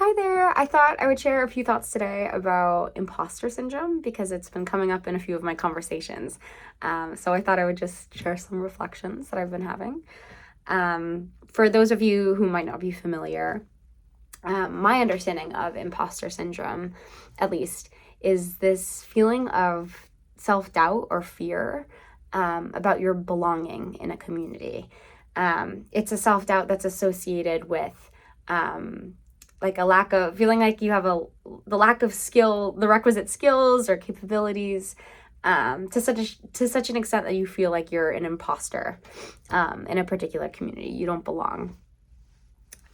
Hi there. I thought I would share a few thoughts today about imposter syndrome because it's been coming up in a few of my conversations. So I thought I would just share some reflections that I've been having. For those of you who might not be familiar, my understanding of imposter syndrome, at least, is this feeling of self-doubt or fear about your belonging in a community. It's a self-doubt that's associated with like a lack of feeling like you have the lack of skill, the requisite skills or capabilities, to such an extent that you feel like you're an imposter in a particular community. You don't belong.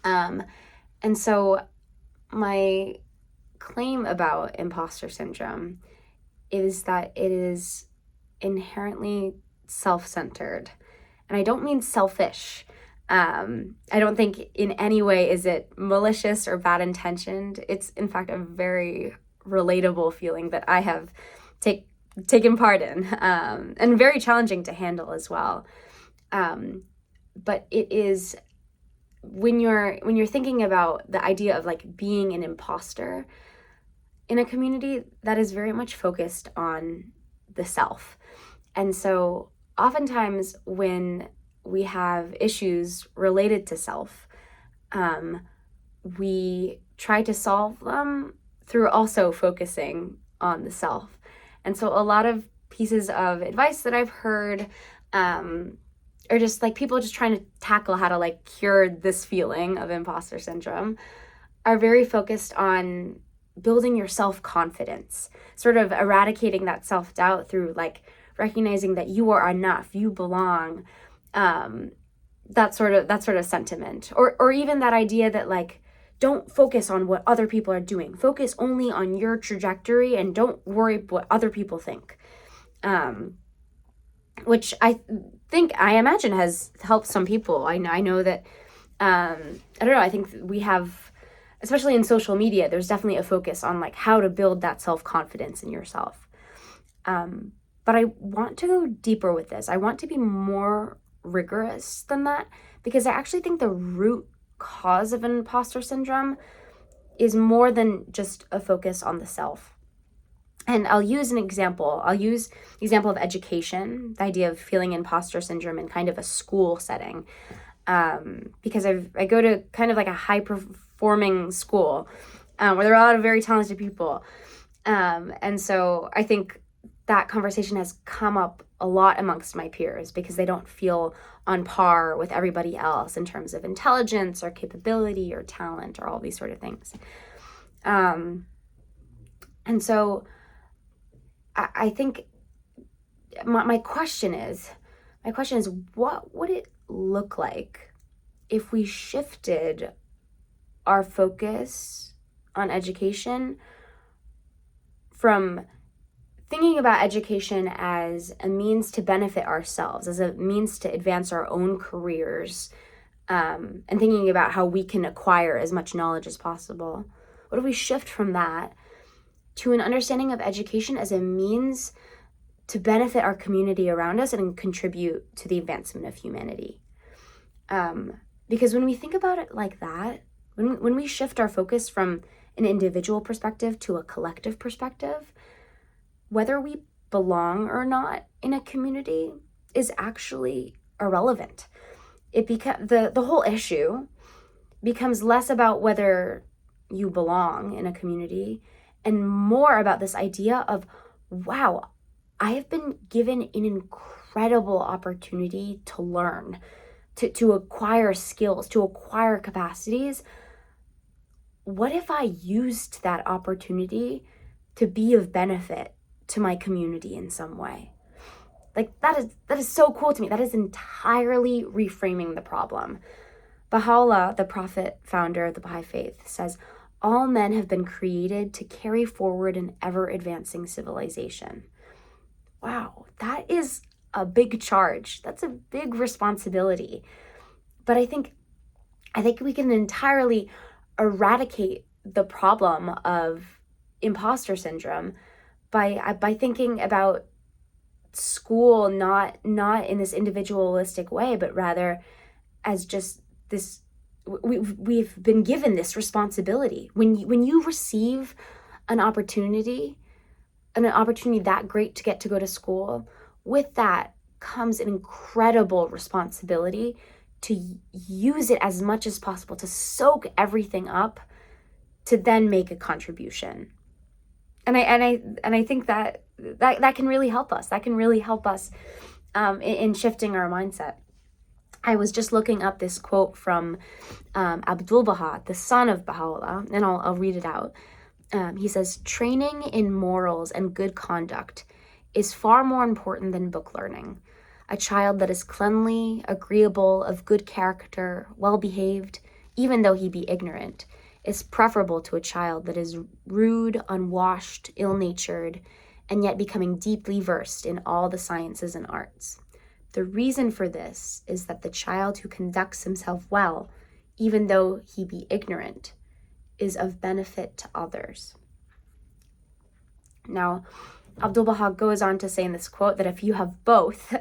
And so my claim about imposter syndrome is that it is inherently self-centered. And I don't mean selfish. I don't think in any way is it malicious or bad intentioned. It's in fact a very relatable feeling that I have taken part in, and very challenging to handle as well. But it is when you're thinking about the idea of like being an imposter in a community, that is very much focused on the self. And so oftentimes when we have issues related to self, we try to solve them through also focusing on the self. And so a lot of pieces of advice that I've heard are just like people just trying to tackle how to like cure this feeling of imposter syndrome are very focused on building your self-confidence, sort of eradicating that self-doubt through like recognizing that you are enough, you belong, that sort of sentiment, or even that idea that like don't focus on what other people are doing, focus only on your trajectory and don't worry what other people think, which I imagine has helped some people. I know that I don't know, I think we have, especially in social media, there's definitely a focus on like how to build that self-confidence in yourself. But I want to go deeper with this. I want to be more rigorous than that because I actually think the root cause of imposter syndrome is more than just a focus on the self. And I'll use an example. I'll use the example of education, the idea of feeling imposter syndrome in kind of a school setting. Because I go to kind of like a high performing school where there are a lot of very talented people. And so I think that conversation has come up a lot amongst my peers because they don't feel on par with everybody else in terms of intelligence or capability or talent or all these sort of things. And so I think my question is, what would it look like if we shifted our focus on education from thinking about education as a means to benefit ourselves, as a means to advance our own careers, and thinking about how we can acquire as much knowledge as possible? What if we shift from that to an understanding of education as a means to benefit our community around us and contribute to the advancement of humanity? Because when we think about it like that, when we shift our focus from an individual perspective to a collective perspective, whether we belong or not in a community is actually irrelevant. The whole issue becomes less about whether you belong in a community and more about this idea of, wow, I have been given an incredible opportunity to learn, to acquire skills, to acquire capacities. What if I used that opportunity to be of benefit to my community in some way? Like that is so cool to me. That is entirely reframing the problem. Baha'u'llah, the prophet founder of the Baha'i Faith, says, all men have been created to carry forward an ever-advancing civilization. Wow, that is a big charge. That's a big responsibility. But I think we can entirely eradicate the problem of imposter syndrome by thinking about school not in this individualistic way, but rather as just this we've been given this responsibility. When you receive an opportunity that great to get to go to school, with that comes an incredible responsibility to use it as much as possible, to soak everything up, to then make a contribution. And I think that can really help us. That can really help us in shifting our mindset. I was just looking up this quote from Abdul-Baha, the son of Baha'u'llah, and I'll read it out. He says, "Training in morals and good conduct is far more important than book learning. A child that is cleanly, agreeable, of good character, well-behaved, even though he be ignorant, is preferable to a child that is rude, unwashed, ill-natured, and yet becoming deeply versed in all the sciences and arts. The reason for this is that the child who conducts himself well, even though he be ignorant, is of benefit to others." Now, Abdul-Baha goes on to say in this quote that if you have both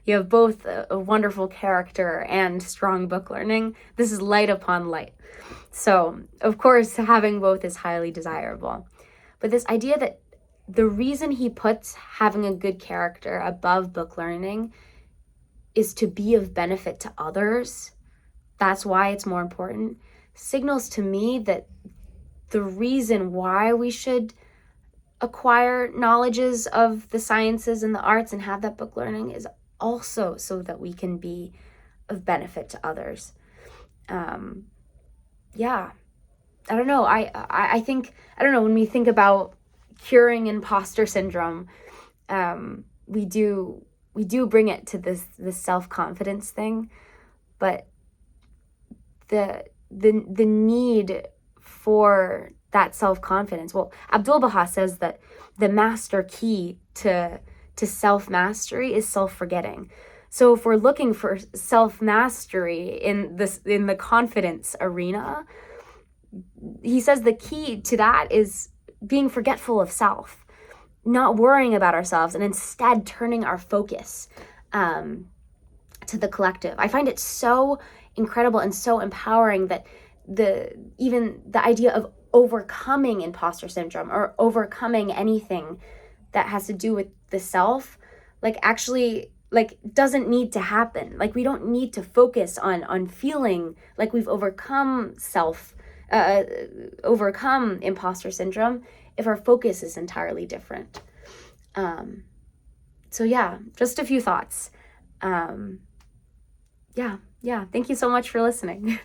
a wonderful character and strong book learning, this is light upon light. So, of course, having both is highly desirable. But this idea that the reason he puts having a good character above book learning is to be of benefit to others, that's why it's more important, signals to me that the reason why we should acquire knowledges of the sciences and the arts and have that book learning is also so that we can be of benefit to others. I don't know. I think, when we think about curing imposter syndrome, we do bring it to this self-confidence thing, but the need for that self-confidence. Well, Abdul-Baha says that the master key to self-mastery is self-forgetting. So if we're looking for self-mastery in the confidence arena, he says the key to that is being forgetful of self, not worrying about ourselves, and instead turning our focus to the collective. I find it so incredible and so empowering that even the idea of overcoming imposter syndrome or overcoming anything that has to do with the self, doesn't need to happen. We don't need to focus on feeling like we've overcome overcome imposter syndrome if our focus is entirely different. So yeah, just a few thoughts. Thank you so much for listening.